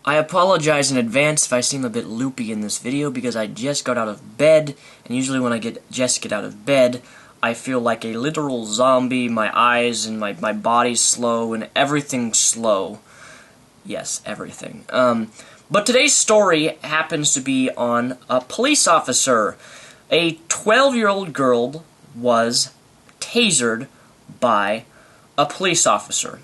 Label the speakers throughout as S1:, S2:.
S1: I apologize in advance if I seem a bit loopy in this video because I just got out of bed, and usually when I just get out of bed, I feel like a literal zombie. My eyes and my body's slow and everything's slow. Yes, everything. But today's story happens to be on a police officer. A 12-year-old girl was tasered by a police officer.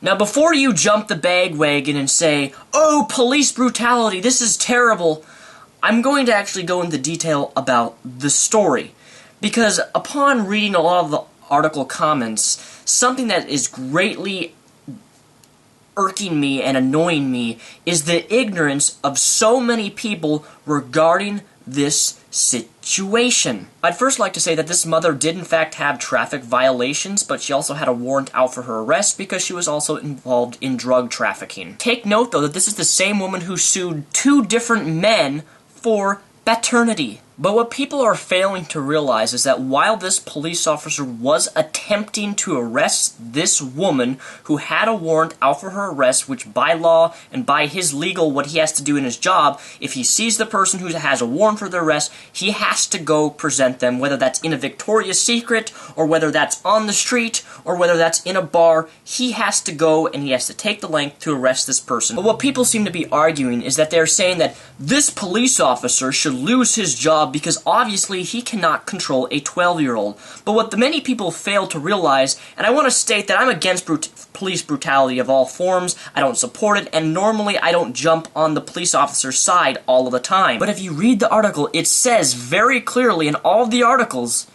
S1: Now, before you jump the bandwagon and say, "Oh, police brutality, this is terrible," I'm going to actually go into detail about the story. Because upon reading a lot of the article comments, something that is greatly irking me and annoying me is the ignorance of so many people regarding this situation. I'd first like to say that this mother did in fact have traffic violations, but she also had a warrant out for her arrest because she was also involved in drug trafficking. Take note though that this is the same woman who sued two different men for paternity. But what people are failing to realize is that while this police officer was attempting to arrest this woman who had a warrant out for her arrest, which by law and by his legal, what he has to do in his job, if he sees the person who has a warrant for their arrest, he has to go present them, whether that's in a Victoria's Secret, or whether that's on the street, or whether that's in a bar. He has to go and he has to take the length to arrest this person. But what people seem to be arguing is that they're saying that this police officer should lose his job because obviously he cannot control a 12-year-old. But what the many people fail to realize, and I want to state that I'm against police brutality of all forms, I don't support it, and normally I don't jump on the police officer's side all of the time. But if you read the article, it says very clearly in all of the articles,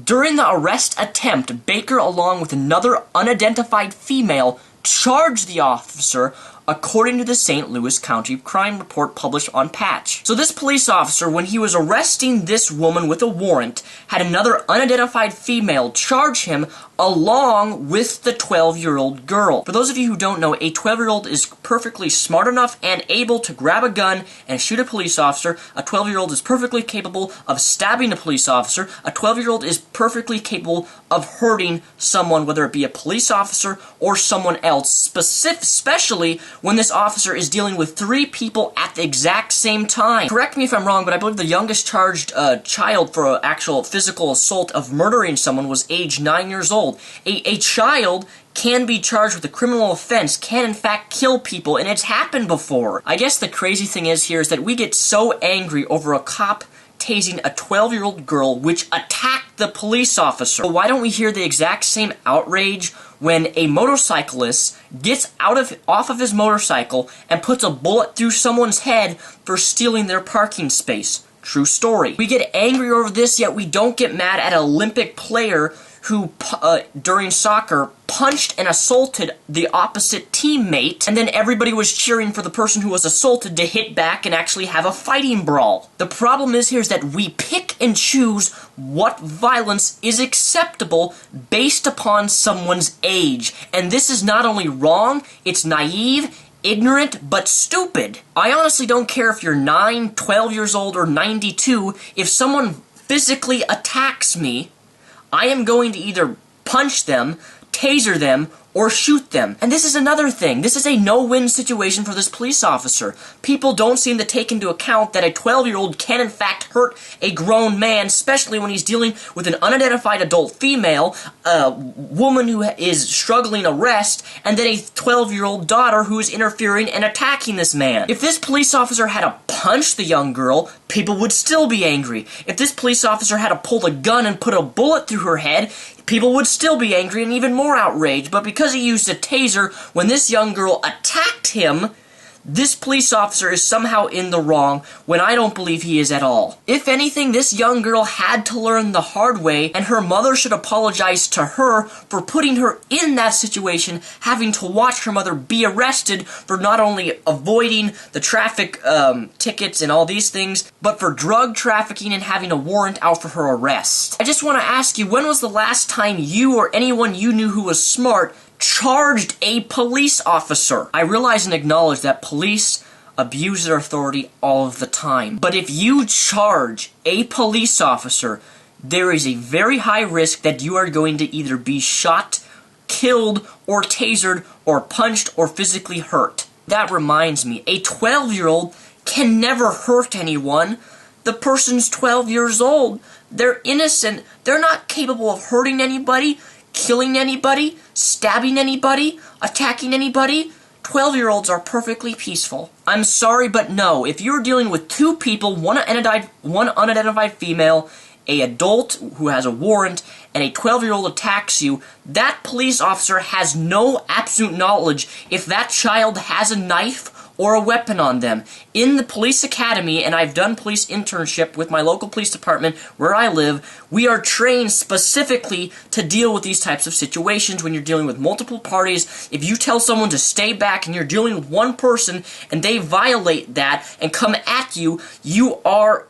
S1: during the arrest attempt, Baker along with another unidentified female charged the officer according to the St. Louis County crime report published on Patch. So this police officer, when he was arresting this woman with a warrant, had another unidentified female charge him along with the 12-year-old girl. For those of you who don't know, a 12-year-old is perfectly smart enough and able to grab a gun and shoot a police officer. A 12-year-old is perfectly capable of stabbing a police officer. A 12-year-old is perfectly capable of hurting someone, whether it be a police officer or someone else, especially when this officer is dealing with three people at the exact same time. Correct me if I'm wrong, but I believe the youngest charged child for an actual physical assault of murdering someone was age 9 years old. A child can be charged with a criminal offense, can in fact kill people, and it's happened before. I guess the crazy thing is here is that we get so angry over a cop tasing a 12-year-old girl which attacked the police officer. Why don't we hear the exact same outrage when a motorcyclist gets off of his motorcycle and puts a bullet through someone's head for stealing their parking space? True story. We get angry over this, yet we don't get mad at an Olympic player who, during soccer, punched and assaulted the opposite teammate, and then everybody was cheering for the person who was assaulted to hit back and actually have a fighting brawl. The problem is here is that we pick and choose what violence is acceptable based upon someone's age, and this is not only wrong, it's naive, ignorant, but stupid. I honestly don't care if you're 9, 12 years old, or 92. If someone physically attacks me, I am going to either punch them, taser them, or shoot them. And this is another thing. This is a no-win situation for this police officer. People don't seem to take into account that a 12-year-old can in fact hurt a grown man, especially when he's dealing with an unidentified adult female, a woman who is struggling arrest, and then a 12-year-old daughter who is interfering and attacking this man. If this police officer had to punch the young girl, people would still be angry. If this police officer had to pull the gun and put a bullet through her head, people would still be angry and even more outraged. But because he used a taser when this young girl attacked him, this police officer is somehow in the wrong when I don't believe he is at all. If anything, this young girl had to learn the hard way, and her mother should apologize to her for putting her in that situation, having to watch her mother be arrested for not only avoiding the traffic tickets and all these things, but for drug trafficking and having a warrant out for her arrest. I just want to ask you, when was the last time you or anyone you knew who was smart charged a police officer? I realize and acknowledge that police abuse their authority all of the time. But if you charge a police officer, there is a very high risk that you are going to either be shot, killed, or tasered, or punched, or physically hurt. That reminds me, a 12-year-old can never hurt anyone. The person's 12 years old. They're innocent. They're not capable of hurting anybody, killing anybody, stabbing anybody, attacking anybody. 12-year-olds are perfectly peaceful. I'm sorry, but no. If you're dealing with two people, one unidentified female, an adult who has a warrant, and a 12-year-old attacks you, that police officer has no absolute knowledge if that child has a knife or a weapon on them. In the police academy, and I've done police internship with my local police department where I live, we are trained specifically to deal with these types of situations when you're dealing with multiple parties. If you tell someone to stay back and you're dealing with one person and they violate that and come at you, you are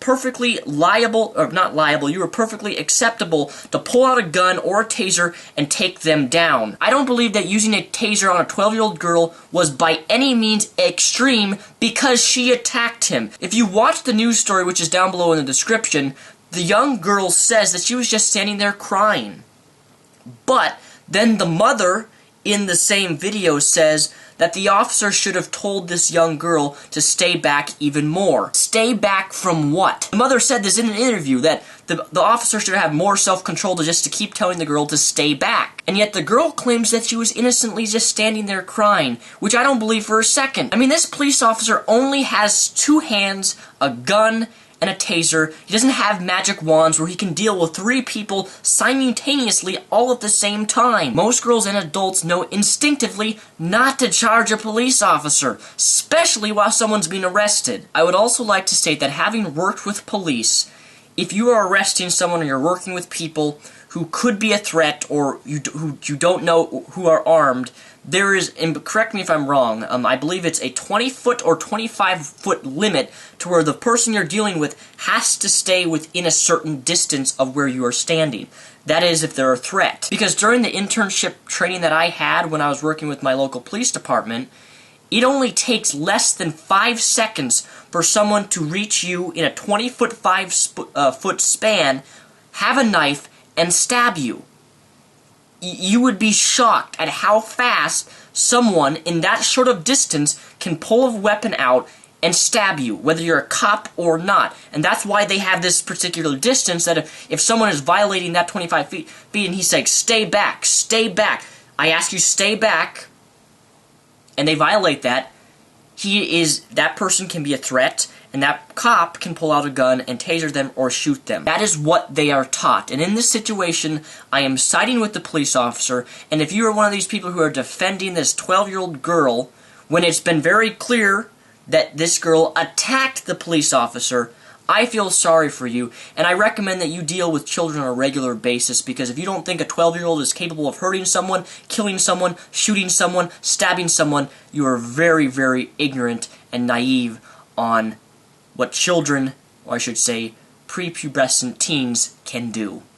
S1: perfectly liable, or not liable, you are perfectly acceptable to pull out a gun or a taser and take them down. I don't believe that using a taser on a 12-year-old girl was by any means extreme because she attacked him. If you watch the news story, which is down below in the description, the young girl says that she was just standing there crying. But then the mother in the same video says that the officer should have told this young girl to stay back even more. Stay back from what? The mother said this in an interview, that the officer should have more self-control just to keep telling the girl to stay back. And yet the girl claims that she was innocently just standing there crying, which I don't believe for a second. I mean, this police officer only has two hands, a gun, and a taser. He doesn't have magic wands where he can deal with three people simultaneously all at the same time. Most girls and adults know instinctively not to charge a police officer, especially while someone's being arrested. I would also like to state that having worked with police, if you are arresting someone or you're working with people who could be a threat or who you don't know who are armed, there is, and correct me if I'm wrong, I believe it's a 20-foot or 25-foot limit to where the person you're dealing with has to stay within a certain distance of where you are standing. That is, if they're a threat. Because during the internship training that I had when I was working with my local police department, it only takes less than 5 seconds for someone to reach you in a 20-foot, 5-foot span, have a knife, and stab you. You would be shocked at how fast someone in that short of distance can pull a weapon out and stab you, whether you're a cop or not. And that's why they have this particular distance, that if someone is violating that 25 feet and he's like, stay back, I ask you stay back, and they violate that, that person can be a threat, and that cop can pull out a gun and taser them or shoot them. That is what they are taught. And in this situation, I am siding with the police officer, and if you are one of these people who are defending this 12-year-old girl, when it's been very clear that this girl attacked the police officer, I feel sorry for you, and I recommend that you deal with children on a regular basis, because if you don't think a 12-year-old is capable of hurting someone, killing someone, shooting someone, stabbing someone, you are very, very ignorant and naive on what children, or I should say, prepubescent teens, can do.